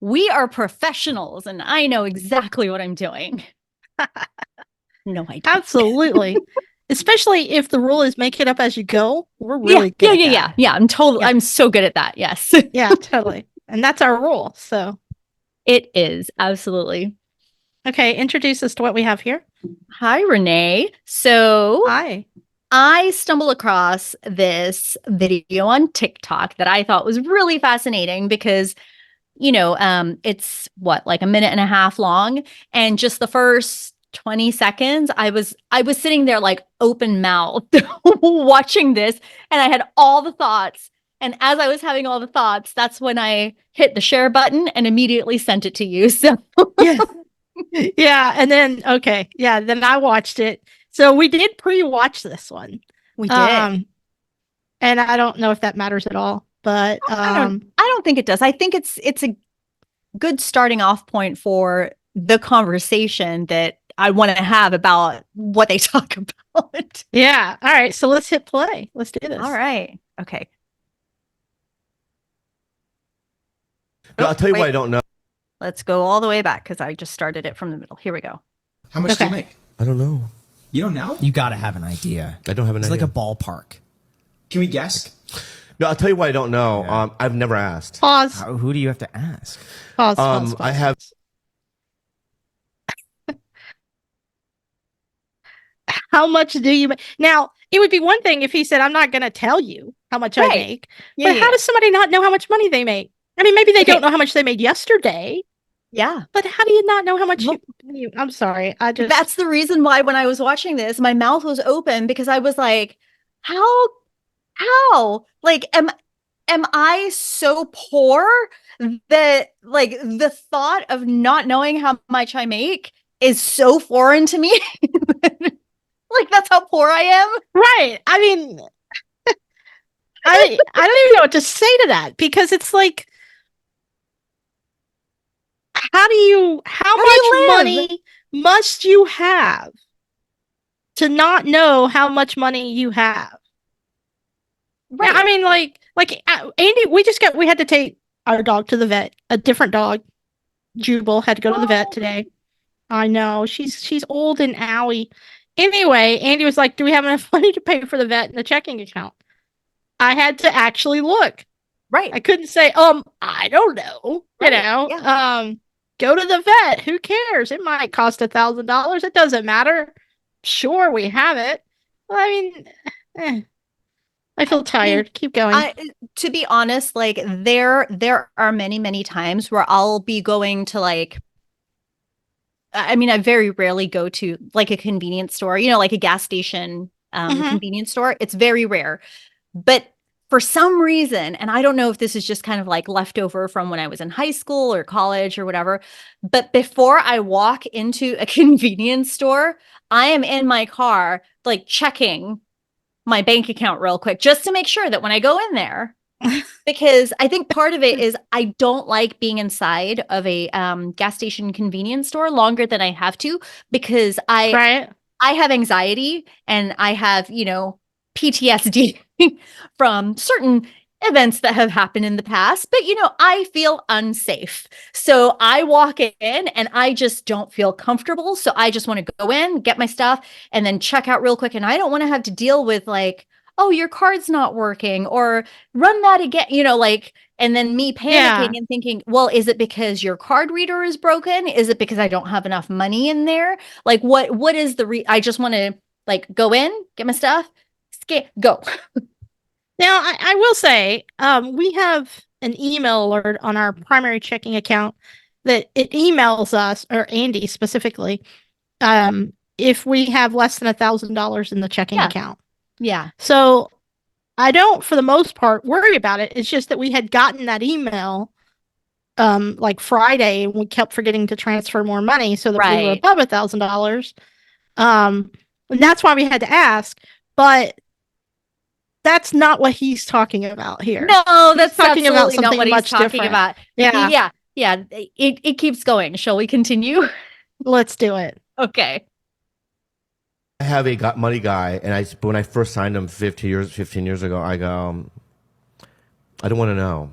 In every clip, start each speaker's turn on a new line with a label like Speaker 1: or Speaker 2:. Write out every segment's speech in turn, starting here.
Speaker 1: We are professionals and I know exactly what I'm doing. No, I don't.
Speaker 2: Absolutely. Especially if the rule is make it up as you go. We're
Speaker 1: Yeah,
Speaker 2: really good
Speaker 1: yeah,
Speaker 2: at
Speaker 1: yeah,
Speaker 2: that.
Speaker 1: yeah. Yeah, I'm totally,
Speaker 2: Yeah.
Speaker 1: I'm so good at that. Yes.
Speaker 2: Yeah, totally. And that's our rule. So,
Speaker 1: It is. Absolutely.
Speaker 2: okay, introduce us to what we have here.
Speaker 1: Hi, Renee. So
Speaker 2: Hi.
Speaker 1: I stumbled across this video on TikTok that I thought was really fascinating because, it's what, like a minute and a half long. And just the first 20 seconds, I was sitting there like open mouth watching this, and I had all the thoughts. And as I was having all the thoughts, that's when I hit the share button and immediately sent it to you. So
Speaker 2: Yeah. Yeah. And then, okay. Yeah. Then I watched it. So we did pre-watch this one.
Speaker 1: we did.
Speaker 2: Um, and I don't know if that matters at all, but
Speaker 1: I don't think it does. I think it's a good starting off point for the conversation that I want to have about what they talk about.
Speaker 2: yeah. All right. So let's hit play. Let's do
Speaker 1: All
Speaker 2: this.
Speaker 1: right. Okay.
Speaker 3: No,
Speaker 2: Oh,
Speaker 3: I'll tell you what I
Speaker 1: Wait.
Speaker 3: don't know.
Speaker 1: Let's go all the way back because I just started it from the middle. Here we go.
Speaker 4: How much do you
Speaker 2: okay.
Speaker 4: make?
Speaker 3: I don't know.
Speaker 4: You don't know?
Speaker 5: You gotta have an idea.
Speaker 3: I don't have an
Speaker 5: It's
Speaker 3: idea.
Speaker 5: like a ballpark.
Speaker 4: Can we guess?
Speaker 3: No, I'll tell you what I don't know.
Speaker 5: Yeah.
Speaker 3: I've never asked.
Speaker 2: Pause.
Speaker 5: Who do you have to ask?
Speaker 2: Pause.
Speaker 3: I have.
Speaker 2: How much do you make? Now, it would be one thing if he said, I'm not going to tell you how much I
Speaker 1: Right.
Speaker 2: make.
Speaker 1: Yeah.
Speaker 2: But
Speaker 1: Yeah.
Speaker 2: how does somebody not know how much money they make? I mean, maybe they
Speaker 1: Okay.
Speaker 2: don't know how much they made yesterday,
Speaker 1: Yeah.
Speaker 2: but how do you not know how much
Speaker 1: Well,
Speaker 2: I'm sorry. I just,
Speaker 1: that's the reason why when I was watching this, my mouth was open because I was like, how? Like, am I so poor that like the thought of not knowing how much I make is so foreign to me? Like that's how poor I am.
Speaker 2: right. I mean, I don't even know what to say to that because it's like, how
Speaker 1: How do
Speaker 2: much
Speaker 1: you live?
Speaker 2: money must you have to not know how much money you have? Yeah, I
Speaker 1: Right.
Speaker 2: mean, Andy, we had to take our dog to the vet. A different dog, Jubal, had to go to the vet
Speaker 1: Oh,
Speaker 2: today. I know she's old and owie. Anyway, Andy was like, "Do we have enough money to pay for the vet in the checking account?" I had to actually look.
Speaker 1: right.
Speaker 2: I couldn't say, I don't know.
Speaker 1: Right. Yeah.
Speaker 2: Go to the vet. Who cares? It might cost $1,000. It doesn't matter. Sure, we have it. Well, I mean, I feel
Speaker 1: I mean,
Speaker 2: tired. Keep going.
Speaker 1: I to be honest, like there are many, many times where I'll be going to like I mean, I very rarely go to like a convenience store, like a gas station
Speaker 2: Hmm.
Speaker 1: convenience store. It's very rare. But for some reason, and I don't know if this is just kind of like leftover from when I was in high school or college or whatever, but before I walk into a convenience store, I am in my car like checking my bank account real quick just to make sure that when I go in there, because I think part of it is I don't like being inside of a gas station convenience store longer than I have to because
Speaker 2: Right?
Speaker 1: I have anxiety and I have, PTSD from certain events that have happened in the past, but I feel unsafe. So I walk in and I just don't feel comfortable. So I just want to go in, get my stuff, and then check out real quick. And I don't want to have to deal with like, oh, your card's not working or run that again, like, and then me panicking
Speaker 2: Yeah.
Speaker 1: and thinking, well, is it because your card reader is broken? Is it because I don't have enough money in there? Like what is I just want to like go in, get my stuff, go.
Speaker 2: Now, I will say, we have an email alert on our primary checking account that it emails us, or Andy specifically, if we have less than $1,000 in the checking
Speaker 1: Yeah.
Speaker 2: account.
Speaker 1: Yeah.
Speaker 2: So I don't, for the most part, worry about it. It's just that we had gotten that email like Friday and we kept forgetting to transfer more money so that we were
Speaker 1: Right.
Speaker 2: above $1,000. And that's why we had to ask. But that's not what he's talking about here.
Speaker 1: No,
Speaker 2: He's
Speaker 1: that's
Speaker 2: talking about
Speaker 1: absolutely not
Speaker 2: something
Speaker 1: what he's
Speaker 2: much
Speaker 1: talking
Speaker 2: different.
Speaker 1: about.
Speaker 2: Yeah,
Speaker 1: Yeah. Yeah. It keeps going. Shall we continue?
Speaker 2: let's do it.
Speaker 1: Okay.
Speaker 3: I have a money guy, and but when I first signed him 15 years ago, I go, I don't want to know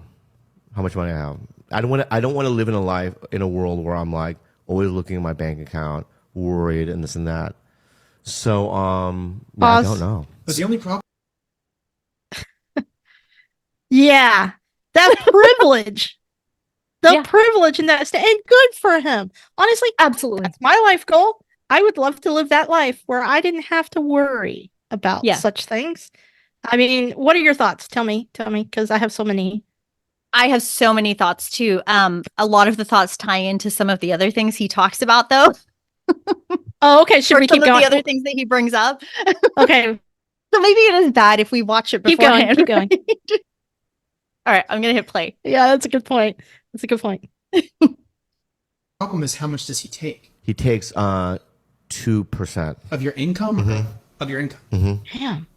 Speaker 3: how much money I have. I don't want to live in a world where I'm like always looking at my bank account, worried and this and that. So yeah, I don't know.
Speaker 4: But the only problem.
Speaker 2: Yeah, that privilege, the
Speaker 1: Yeah.
Speaker 2: privilege in that state, and good for him. Honestly,
Speaker 1: Absolutely.
Speaker 2: that's my life goal. I would love to live that life where I didn't have to worry about
Speaker 1: Yeah.
Speaker 2: such things. I mean, what are your thoughts? Tell me, because I have so many.
Speaker 1: I have so many thoughts too. A lot of the thoughts tie into some of the other things he talks about, though.
Speaker 2: Oh, okay. Should
Speaker 1: Or
Speaker 2: we
Speaker 1: some
Speaker 2: keep
Speaker 1: of
Speaker 2: going?
Speaker 1: the other things that he brings up.
Speaker 2: Okay,
Speaker 1: So maybe it is bad if we watch it
Speaker 2: keep going.
Speaker 1: beforehand.
Speaker 2: Keep going.
Speaker 1: All right, I'm gonna hit play.
Speaker 2: Yeah, that's a good point. That's a good point.
Speaker 4: Problem is, how much does he take
Speaker 3: He takes 2%.
Speaker 4: of your income?
Speaker 3: Mm-hmm.
Speaker 4: Of your income.
Speaker 2: Damn.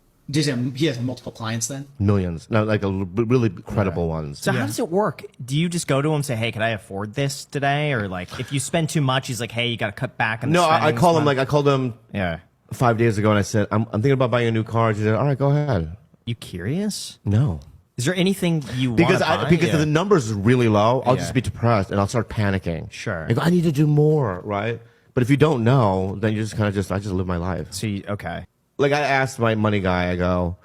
Speaker 4: He has multiple clients then.
Speaker 3: Millions. No, like really credible ones.
Speaker 5: So how does it work? Do you just go to him and say, "Hey, can I afford this today?" Or like, if you spend too much, he's like, "Hey, you got to cut back on."
Speaker 3: No,
Speaker 5: the
Speaker 3: I
Speaker 5: spending
Speaker 3: called
Speaker 5: this
Speaker 3: him
Speaker 5: month."
Speaker 3: I called him
Speaker 5: Yeah.
Speaker 3: 5 days ago, and I said, I'm thinking about buying a new car. She said, all right, go ahead.
Speaker 5: You curious?
Speaker 3: No.
Speaker 5: Is there anything you
Speaker 3: Because
Speaker 5: want to buy?
Speaker 3: because
Speaker 5: Yeah.
Speaker 3: if the numbers are really low, I'll
Speaker 5: Yeah.
Speaker 3: just be depressed and I'll start panicking.
Speaker 5: Sure.
Speaker 3: I go, I need to do more, right? But if you don't know, then you just kind of I just live my life.
Speaker 5: So okay.
Speaker 3: Like I asked my money guy, I go,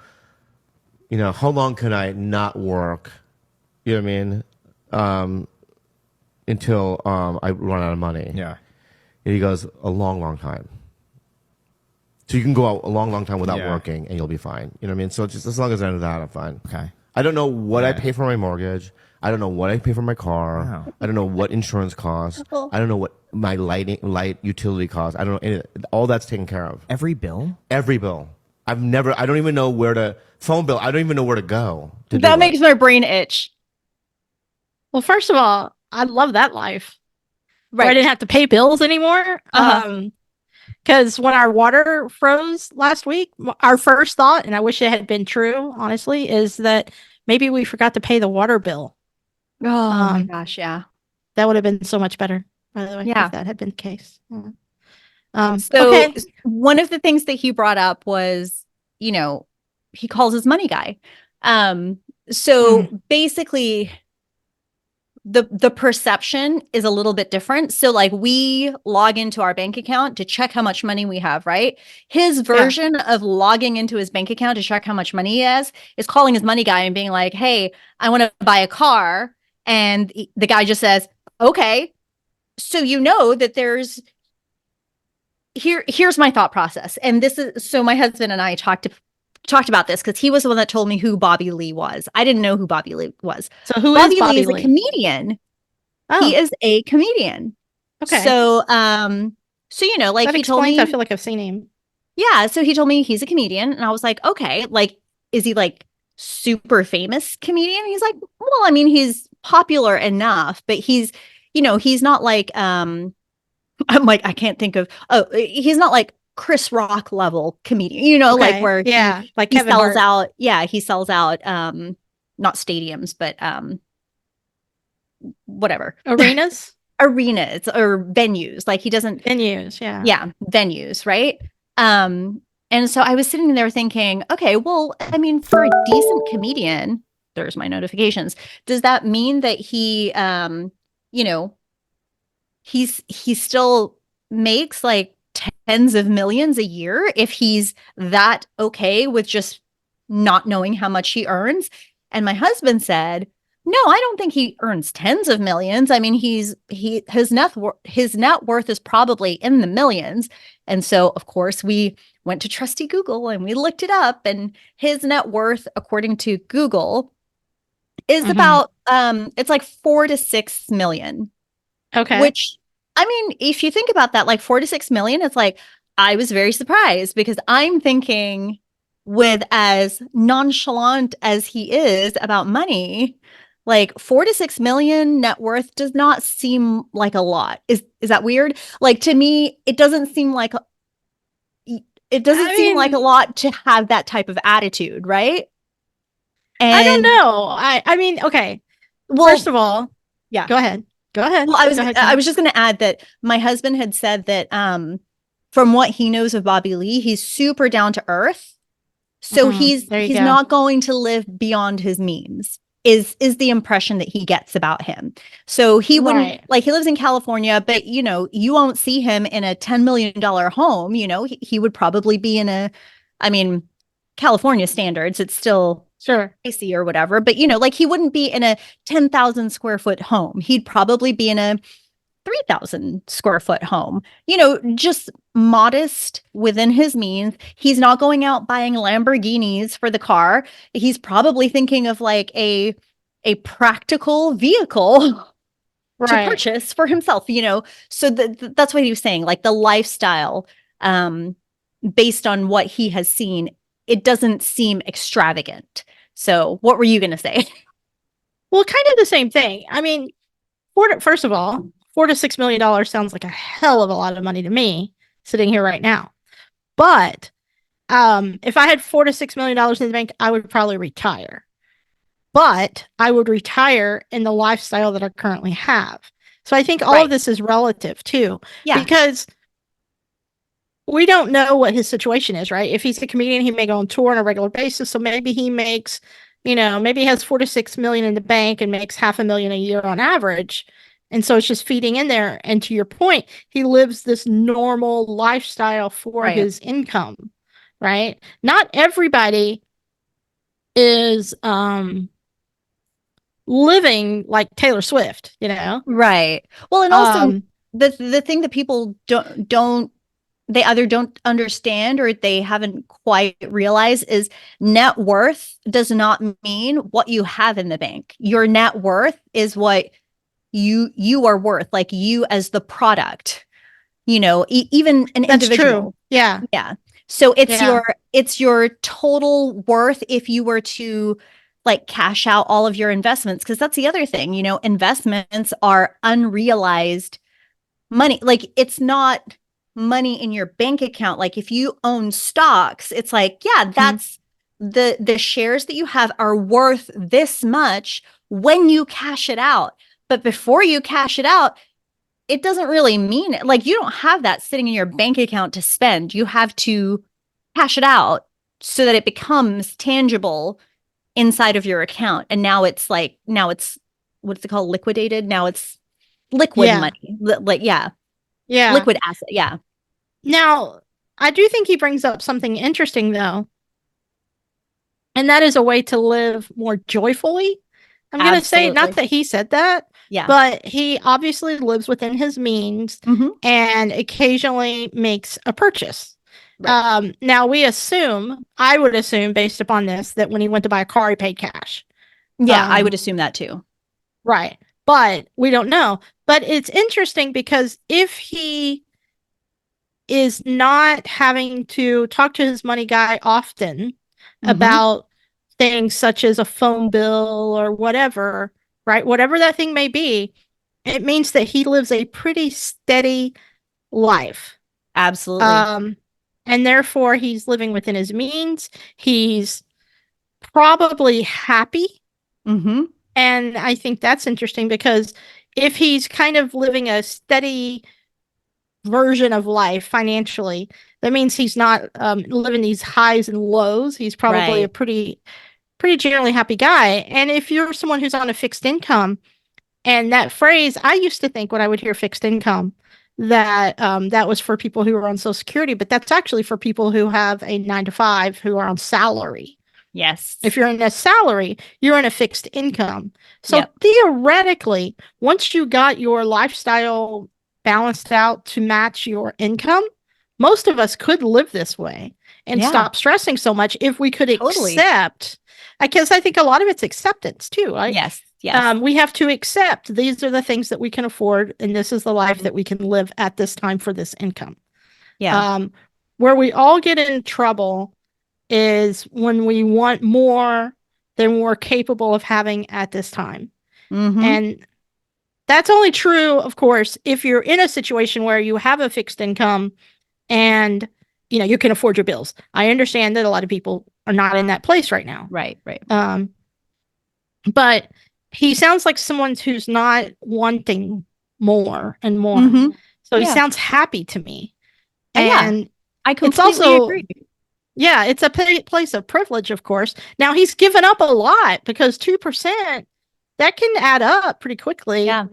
Speaker 3: how long can I not work? You know what I mean? Until I run out of money.
Speaker 5: Yeah.
Speaker 3: And he goes, a long, long time. So you can go out a long, long time without
Speaker 5: Yeah.
Speaker 3: working and you'll be fine. You know what I mean? So just as long as I know that, I'm fine.
Speaker 5: Okay.
Speaker 3: I don't know what I
Speaker 5: Yeah.
Speaker 3: pay for my mortgage. I don't know what I pay for my car.
Speaker 5: Wow.
Speaker 3: I don't know what insurance costs. I don't know what my light utility costs. I don't know any. All that's taken care of.
Speaker 5: Every bill?
Speaker 3: Every bill. I don't even know where to phone bill. I don't even know where to go. To
Speaker 1: That
Speaker 3: do
Speaker 1: makes
Speaker 3: it.
Speaker 1: my brain itch.
Speaker 2: Well, first of all, I love that life. Where I
Speaker 1: Right.
Speaker 2: didn't have to pay bills anymore.
Speaker 1: Uh-huh.
Speaker 2: Because when our water froze last week, our first thought, and I wish it had been true, honestly, is that maybe we forgot to pay the water bill.
Speaker 1: Oh my
Speaker 2: Um,
Speaker 1: gosh, yeah.
Speaker 2: That would have been so much better, by the way,
Speaker 1: Yeah.
Speaker 2: if that had been the case. Yeah.
Speaker 1: So
Speaker 2: Okay.
Speaker 1: one of the things that he brought up was, he calls his money guy. So basically the perception is a little bit different. So like we log into our bank account to check how much money we have, right? His version of logging into his bank account to check how much money he has is calling his money guy and being like, "Hey, I want to buy a car." And the guy just says, "Okay." So that here's my thought process. And this is so my husband and I talked about this because he was the one that told me who Bobby Lee was. I didn't know who Bobby Lee was.
Speaker 2: So who
Speaker 1: Bobby
Speaker 2: is
Speaker 1: Lee
Speaker 2: Bobby
Speaker 1: is a
Speaker 2: Lee?
Speaker 1: comedian.
Speaker 2: Oh,
Speaker 1: He is a comedian.
Speaker 2: okay.
Speaker 1: So like
Speaker 2: that
Speaker 1: he told
Speaker 2: explains.
Speaker 1: me,
Speaker 2: I feel like I've seen him.
Speaker 1: yeah. So he told me he's a comedian, and I was like, okay, like, is he like super famous comedian? He's like, well, I mean, he's popular enough, but he's not like I'm like, I can't think of. Oh, he's not like Chris Rock level comedian. Like
Speaker 2: Okay.
Speaker 1: where
Speaker 2: like
Speaker 1: he
Speaker 2: Kevin
Speaker 1: sells
Speaker 2: Hart.
Speaker 1: out. Yeah, he sells out. Not stadiums, but whatever
Speaker 2: Arenas,
Speaker 1: arenas or venues. Like he doesn't.
Speaker 2: venues. Yeah.
Speaker 1: Yeah, venues, right? And so I was sitting there thinking, okay, well, I mean, for a decent comedian, there's my notifications. Does that mean that he he still makes like tens of millions a year if he's that okay with just not knowing how much he earns? And my husband said, no, I don't think he earns tens of millions. I mean, his net worth is probably in the millions. And so, of course, we went to trusty Google and we looked it up, and his net worth, according to Google, is about it's like 4 to 6 million.
Speaker 2: Okay.
Speaker 1: Which, I mean, if you think about that, like 4 to 6 million, it's like, I was very surprised because I'm thinking, with as nonchalant as he is about money, like 4 to 6 million net worth does not seem like a lot. Is that weird? Like, to me, it doesn't seem like a lot to have that type of attitude, right? And
Speaker 2: I don't know. I mean, okay.
Speaker 1: Well,
Speaker 2: First of all,
Speaker 1: yeah.
Speaker 2: Go ahead. Well,
Speaker 1: I was just going to add that my husband had said that from what he knows of Bobby Lee, he's super down to earth. So
Speaker 2: There you
Speaker 1: he's
Speaker 2: go.
Speaker 1: not going to live beyond his means. is the impression that he gets about him. So he wouldn't
Speaker 2: Right.
Speaker 1: like he lives in California, but you won't see him in a $10 million home. He would probably be in I mean, California standards, it's still
Speaker 2: Sure.
Speaker 1: pricey or whatever, but like he wouldn't be in a 10,000 square foot home. He'd probably be in a 3,000 square foot home, just modest within his means. He's not going out buying Lamborghinis for the car. He's probably thinking of like a practical vehicle to
Speaker 2: Right.
Speaker 1: purchase for himself, So that's what he was saying, like the lifestyle, based on what he has seen, it doesn't seem extravagant. So what were you going to say?
Speaker 2: Well, kind of the same thing. I mean, first of all, $4 to $6 million sounds like a hell of a lot of money to me sitting here right now. But if I had $4 to $6 million in the bank, I would probably retire. But I would retire in the lifestyle that I currently have. So I think all
Speaker 1: Right.
Speaker 2: of this is relative too.
Speaker 1: Yeah.
Speaker 2: Because we don't know what his situation is, right? If he's a comedian, he may go on tour on a regular basis. So maybe he makes, maybe he has 4 to 6 million in the bank and makes $500,000 a year on average. And so it's just feeding in there. And to your point, he lives this normal lifestyle for
Speaker 1: Right.
Speaker 2: his income, right? Not everybody is living like Taylor Swift,
Speaker 1: Right. Well, and also
Speaker 2: Um,
Speaker 1: the thing that people don't they either don't understand or they haven't quite realized is net worth does not mean what you have in the bank. Your net worth is what you are worth, like you as the product, even an
Speaker 2: that's
Speaker 1: individual.
Speaker 2: true. Yeah.
Speaker 1: Yeah. So
Speaker 2: Yeah.
Speaker 1: it's your total worth if you were to like cash out all of your investments, because that's the other thing, investments are unrealized money. Like it's not money in your bank account. Like if you own stocks, it's like, yeah, that's the shares that you have are worth this much when you cash it out. But before you cash it out, it doesn't really mean it. Like you don't have that sitting in your bank account to spend. You have to cash it out so that it becomes tangible inside of your account. And now it's what's it called? Liquidated. Now it's liquid
Speaker 2: Yeah.
Speaker 1: money. Like, yeah,
Speaker 2: Yeah.
Speaker 1: liquid asset. Yeah.
Speaker 2: Now, I do think he brings up something interesting, though, and that is a way to live more joyfully. I'm going to say, not
Speaker 1: Absolutely.
Speaker 2: that he said that,
Speaker 1: Yeah.
Speaker 2: but he obviously lives within his means
Speaker 1: Mhm.
Speaker 2: and occasionally makes a purchase.
Speaker 1: Right.
Speaker 2: Now, I would assume, based upon this, that when he went to buy a car, he paid cash.
Speaker 1: Yeah, I
Speaker 2: Um,
Speaker 1: would assume that too.
Speaker 2: Right. But we don't know. But it's interesting because if he is not having to talk to his money guy often
Speaker 1: Mhm.
Speaker 2: about things such as a phone bill or whatever, right? Whatever that thing may be, it means that he lives a pretty steady life.
Speaker 1: Absolutely.
Speaker 2: And therefore he's living within his means. He's probably happy.
Speaker 1: Mm-hmm.
Speaker 2: And I think that's interesting because if he's kind of living a steady version of life financially, that means he's not living these highs and lows. He's probably a
Speaker 1: Right.
Speaker 2: pretty generally happy guy. And if you're someone who's on a fixed income, and that phrase, I used to think when I would hear fixed income that that was for people who are on Social Security, but that's actually for people who have a 9 to 5 who are on salary.
Speaker 1: Yes.
Speaker 2: If you're in a salary, you're in a fixed income. So
Speaker 1: Yep.
Speaker 2: theoretically, once you got your lifestyle balanced out to match your income, most of us could live this way and
Speaker 1: Yeah.
Speaker 2: stop stressing so much if we could
Speaker 1: Totally.
Speaker 2: accept. I guess I think a lot of it's acceptance too, right?
Speaker 1: Yes. Yes.
Speaker 2: We have to accept these are the things that we can afford, and this is the life that we can live at this time for this income.
Speaker 1: Yeah.
Speaker 2: Where we all get in trouble is when we want more than we're capable of having at this time.
Speaker 1: Mm-hmm.
Speaker 2: And that's only true, of course, if you're in a situation where you have a fixed income and you can afford your bills. I understand that a lot of people are not in that place right now.
Speaker 1: Right. Right.
Speaker 2: But he sounds like someone who's not wanting more and more.
Speaker 1: Mm-hmm.
Speaker 2: So he
Speaker 1: Yeah.
Speaker 2: sounds happy to me.
Speaker 1: Yeah.
Speaker 2: And
Speaker 1: I
Speaker 2: it's
Speaker 1: completely
Speaker 2: also
Speaker 1: agree.
Speaker 2: Yeah, it's a place of privilege, of course. Now he's given up a lot because 2%, that can add up pretty quickly
Speaker 1: Yeah.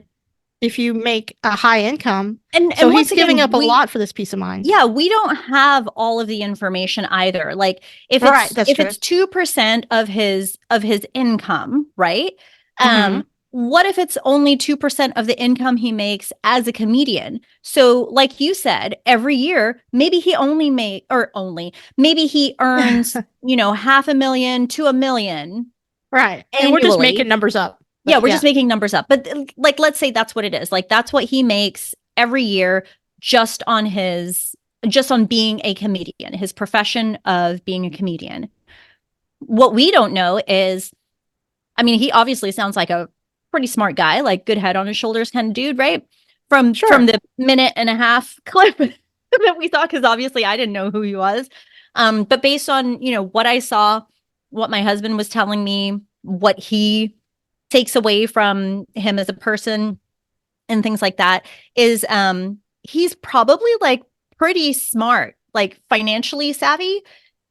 Speaker 2: if you make a high income.
Speaker 1: And
Speaker 2: So
Speaker 1: once
Speaker 2: he's giving
Speaker 1: again,
Speaker 2: up a lot for this peace of mind.
Speaker 1: yeah, we don't have all of the information either. Like
Speaker 2: Right, that's
Speaker 1: if
Speaker 2: true.
Speaker 1: it's 2% of his income, right?
Speaker 2: Mm-hmm.
Speaker 1: What if it's only 2% of the income he makes as a comedian? So, like you said, every year, maybe he maybe he earns, half a million to $1 million
Speaker 2: Right. And we're just making
Speaker 1: annually.
Speaker 2: numbers up.
Speaker 1: Yeah,
Speaker 2: But
Speaker 1: we're just making numbers up. But like, let's say that's what it is. Like, that's what he makes every year just on being a comedian, his profession of being a comedian. What we don't know is, I mean, he obviously sounds like a pretty smart guy, like good head on his shoulders kind of dude, right? From
Speaker 2: Sure.
Speaker 1: the minute and a half clip that we saw, because obviously I didn't know who he was. But based on, what I saw, what my husband was telling me, what he takes away from him as a person and things like that is he's probably like pretty smart, like financially savvy.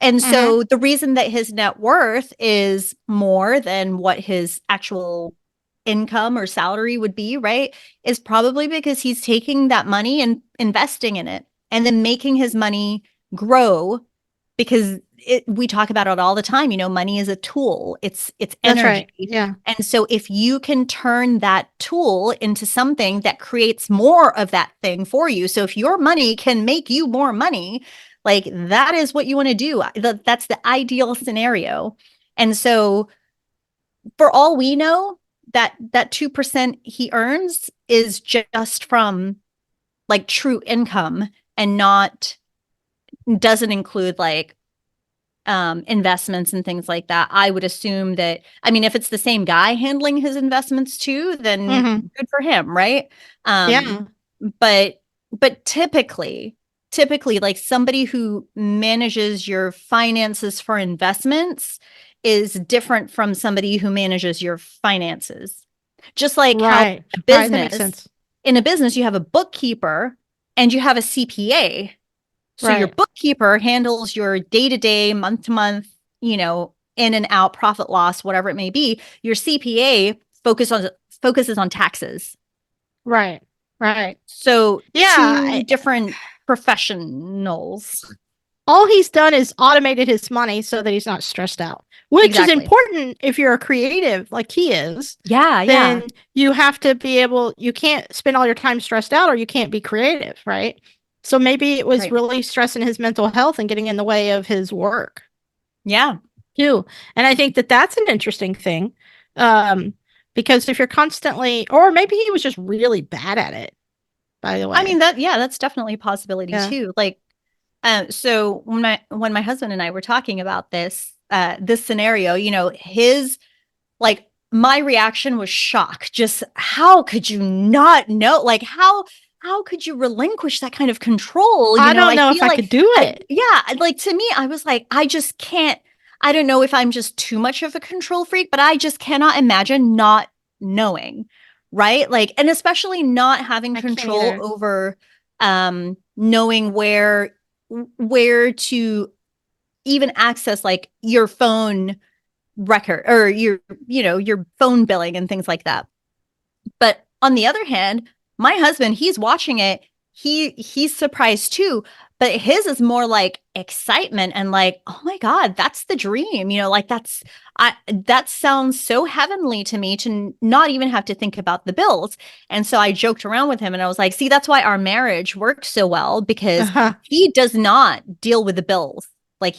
Speaker 1: And
Speaker 2: Mm-hmm.
Speaker 1: so the reason that his net worth is more than what his actual income or salary would be, right, is probably because he's taking that money and investing in it and then making his money grow, because we talk about it all the time. Money is a tool. It's
Speaker 2: That's
Speaker 1: energy.
Speaker 2: right. Yeah.
Speaker 1: And so if you can turn that tool into something that creates more of that thing for you, so if your money can make you more money, like that is what you want to do. That's the ideal scenario. And so for all we know, that 2% he earns is just from like true income and not doesn't include like investments and things like that. I would assume that, I mean, if it's the same guy handling his investments too, then
Speaker 2: Mm-hmm.
Speaker 1: good for him, right?
Speaker 2: Yeah.
Speaker 1: But typically like somebody who manages your finances for investments is different from somebody who manages your finances. Just like how
Speaker 2: Right.
Speaker 1: a
Speaker 2: Right. That makes
Speaker 1: business,
Speaker 2: sense.
Speaker 1: in a business you have a bookkeeper and you have a CPA. So your
Speaker 2: Right.
Speaker 1: bookkeeper handles your day-to-day, month-to-month, in and out, profit loss, whatever it may be. Your CPA focuses on taxes.
Speaker 2: Right. Right.
Speaker 1: So
Speaker 2: Yeah.
Speaker 1: two different professionals.
Speaker 2: All he's done is automated his money so that he's not stressed out, which is
Speaker 1: Exactly.
Speaker 2: important if you're a creative like he is.
Speaker 1: Yeah, yeah.
Speaker 2: Then you have to be able, you can't spend all your time stressed out or you can't be creative, right? So maybe it was
Speaker 1: Right.
Speaker 2: really stressing his mental health and getting in the way of his work
Speaker 1: Yeah.
Speaker 2: too. And I think that that's an interesting thing. Um, because if you're constantly, or maybe he was just really bad at it, by the way.
Speaker 1: I mean, that's definitely a possibility
Speaker 2: Yeah.
Speaker 1: too. Like, so when my husband and I were talking about this scenario, his, like, my reaction was shock. Just how could you not know? Like, how could you relinquish that kind of control?
Speaker 2: I don't know if
Speaker 1: feel
Speaker 2: I
Speaker 1: like
Speaker 2: could do it.
Speaker 1: like to me, I was like, I just can't. I don't know if I'm just too much of a control freak, but I just cannot imagine not knowing, right? Like, and especially not having
Speaker 2: I can't
Speaker 1: control
Speaker 2: either.
Speaker 1: over knowing where to even access like your phone record or your phone billing and things like that. But on the other hand, my husband, he's watching it, he's surprised too, but his is more like excitement and like, oh my god, that's the dream, like that sounds so heavenly to me to not even have to think about the bills. And so I joked around with him and I was like, see, that's why our marriage works so well, because
Speaker 2: Uh-huh.
Speaker 1: he does not deal with the bills. Like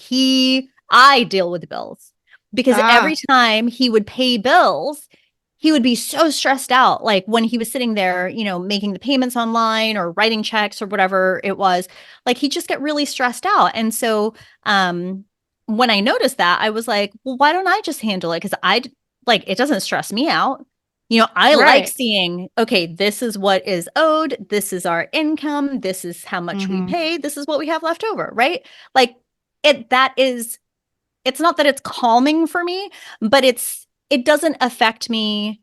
Speaker 1: I deal with the bills, because every
Speaker 2: Ah,
Speaker 1: time he would pay bills, he would be so stressed out. Like when he was sitting there, making the payments online or writing checks or whatever it was, like he'd just get really stressed out. And so, when I noticed that, I was like, well, why don't I just handle it? Because like, it doesn't stress me out. I like
Speaker 2: right.
Speaker 1: seeing, okay, this is what is owed. This is our income. This is how much we
Speaker 2: Mm-hmm.
Speaker 1: pay. This is what we have left over. Right. Like it's not that it's calming for me, but it doesn't affect me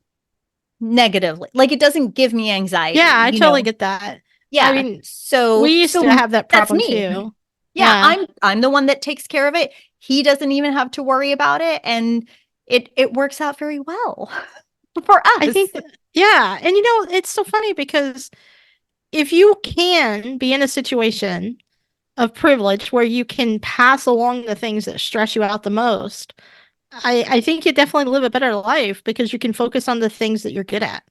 Speaker 1: negatively. Like it doesn't give me anxiety,
Speaker 2: Yeah, I totally get that. I
Speaker 1: Yeah.
Speaker 2: mean, we
Speaker 1: So
Speaker 2: used to have that
Speaker 1: that's
Speaker 2: problem
Speaker 1: me.
Speaker 2: too.
Speaker 1: Yeah,
Speaker 2: Yeah.
Speaker 1: I'm the one that takes care of it. He doesn't even have to worry about it, and it works out very well for
Speaker 2: I
Speaker 1: us.
Speaker 2: think, yeah. And it's so funny because if you can be in a situation of privilege where you can pass along the things that stress you out the most, I think you definitely live a better life because you can focus on the things that you're good at.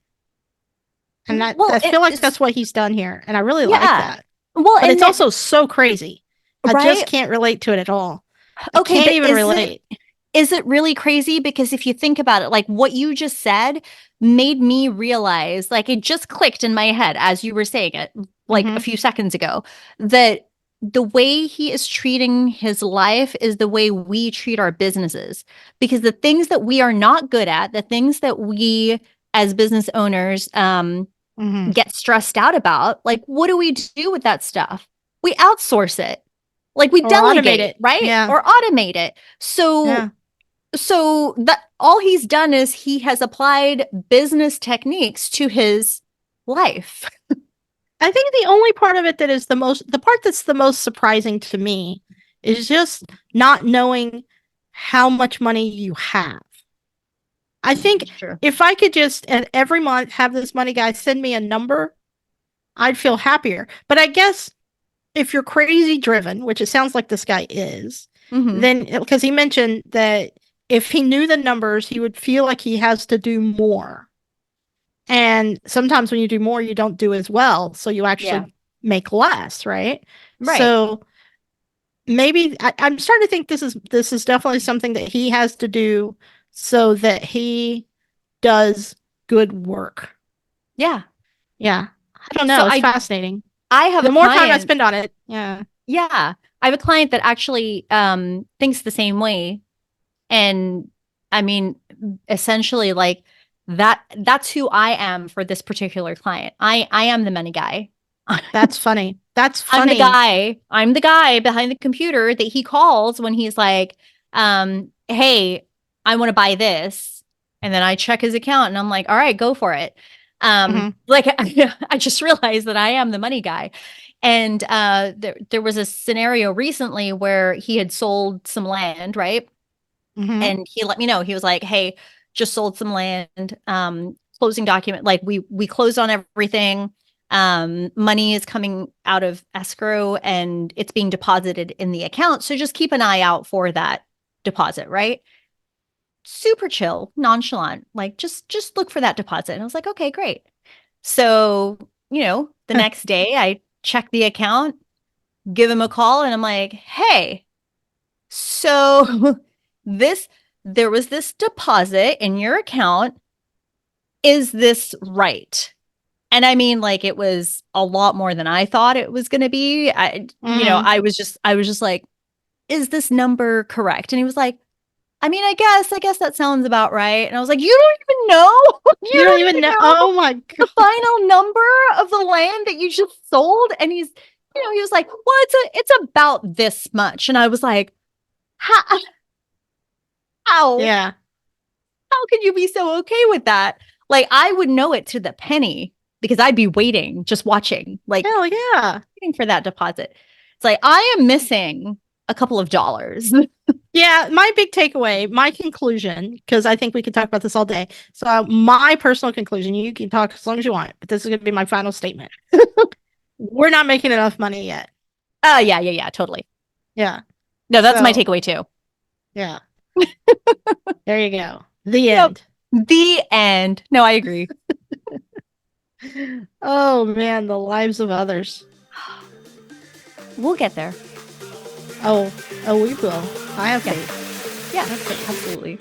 Speaker 2: And
Speaker 1: Well,
Speaker 2: I feel like
Speaker 1: it's
Speaker 2: that's what he's done here. And I really like
Speaker 1: yeah.
Speaker 2: that.
Speaker 1: Well,
Speaker 2: But
Speaker 1: and
Speaker 2: it's also so crazy. I just
Speaker 1: right?
Speaker 2: can't relate to it at all. I
Speaker 1: Okay,
Speaker 2: can't
Speaker 1: but
Speaker 2: even relate.
Speaker 1: is it really crazy? Because if you think about it, like what you just said made me realize, like it just clicked in my head as you were saying it, like a
Speaker 2: Mhm.
Speaker 1: few seconds ago, that the way he is treating his life is the way we treat our businesses. Because the things that we are not good at, the things that we as business owners
Speaker 2: Mhm.
Speaker 1: get stressed out about, like what do we do with that stuff? We outsource it. Like we
Speaker 2: Or automate
Speaker 1: delegate,
Speaker 2: it.
Speaker 1: right?
Speaker 2: Yeah.
Speaker 1: Or automate it.
Speaker 2: Yeah.
Speaker 1: So that all he's done is he has applied business techniques to his life.
Speaker 2: I think the only part of it that is the part that's the most surprising to me is just not knowing how much money you have. I think
Speaker 1: Sure.
Speaker 2: if I could just every month have this money guy send me a number, I'd feel happier. But I guess if you're crazy driven, which it sounds like this guy is,
Speaker 1: Mm-hmm.
Speaker 2: then because he mentioned that if he knew the numbers, he would feel like he has to do more. And sometimes when you do more, you don't do as well. So you
Speaker 1: Yeah.
Speaker 2: actually make less, right?
Speaker 1: Right.
Speaker 2: So maybe I'm starting to think this is definitely something that he has to do so that he does good work.
Speaker 1: Yeah.
Speaker 2: Yeah. I don't
Speaker 1: So
Speaker 2: know. It's fascinating.
Speaker 1: I have a
Speaker 2: The more time I
Speaker 1: client.
Speaker 2: spend on it, yeah.
Speaker 1: Yeah. I have a client that actually thinks the same way. And I mean, essentially like that's who I am for this particular client. I am the money guy.
Speaker 2: That's funny. That's
Speaker 1: I'm the
Speaker 2: funny.
Speaker 1: guy. I'm the guy behind the computer that he calls when he's like, hey, I want to buy this. And then I check his account and I'm like, all right, go for it.
Speaker 2: Mhm.
Speaker 1: Like I just realized that I am the money guy. And there was a scenario recently where he had sold some land, right?
Speaker 2: Mhm.
Speaker 1: And he let me know. He was like, hey, just sold some land, closing document, like we closed on everything. Money is coming out of escrow and it's being deposited in the account. So just keep an eye out for that deposit, right? Super chill, nonchalant, like just look for that deposit. And I was like, okay, great. So, the next day I check the account, give him a call, and I'm like, hey, so this there was this deposit in your account. Is this right? And I mean, like it was a lot more than I thought it was going to be.
Speaker 2: Mhm.
Speaker 1: I was just like, is this number correct? And he was like, I mean, I guess that sounds about right. And I was like, you don't even know? You
Speaker 2: You don't
Speaker 1: don't
Speaker 2: even
Speaker 1: even
Speaker 2: know.
Speaker 1: know
Speaker 2: Oh my
Speaker 1: the
Speaker 2: god.
Speaker 1: final number of the land that you just sold? And he was like, well, it's about this much. And I was like, how, how?
Speaker 2: Yeah.
Speaker 1: How could you be so okay with that? Like I would know it to the penny because I'd be waiting, just watching, like
Speaker 2: Hell yeah.
Speaker 1: waiting for that deposit. It's like I am missing a couple of dollars.
Speaker 2: Yeah, my big takeaway, my conclusion, because I think we could talk about this all day. So, my personal conclusion, you can talk as long as you want, but this is going to be my final statement. We're not making enough money yet.
Speaker 1: Oh yeah, totally.
Speaker 2: Yeah.
Speaker 1: No, that's my
Speaker 2: So,
Speaker 1: takeaway too.
Speaker 2: yeah. There you go. The
Speaker 1: Yep.
Speaker 2: end.
Speaker 1: The end. No, I agree.
Speaker 2: Oh man, the lives of others.
Speaker 1: We'll get there.
Speaker 2: Oh, we will. I have faith.
Speaker 1: Yeah, absolutely.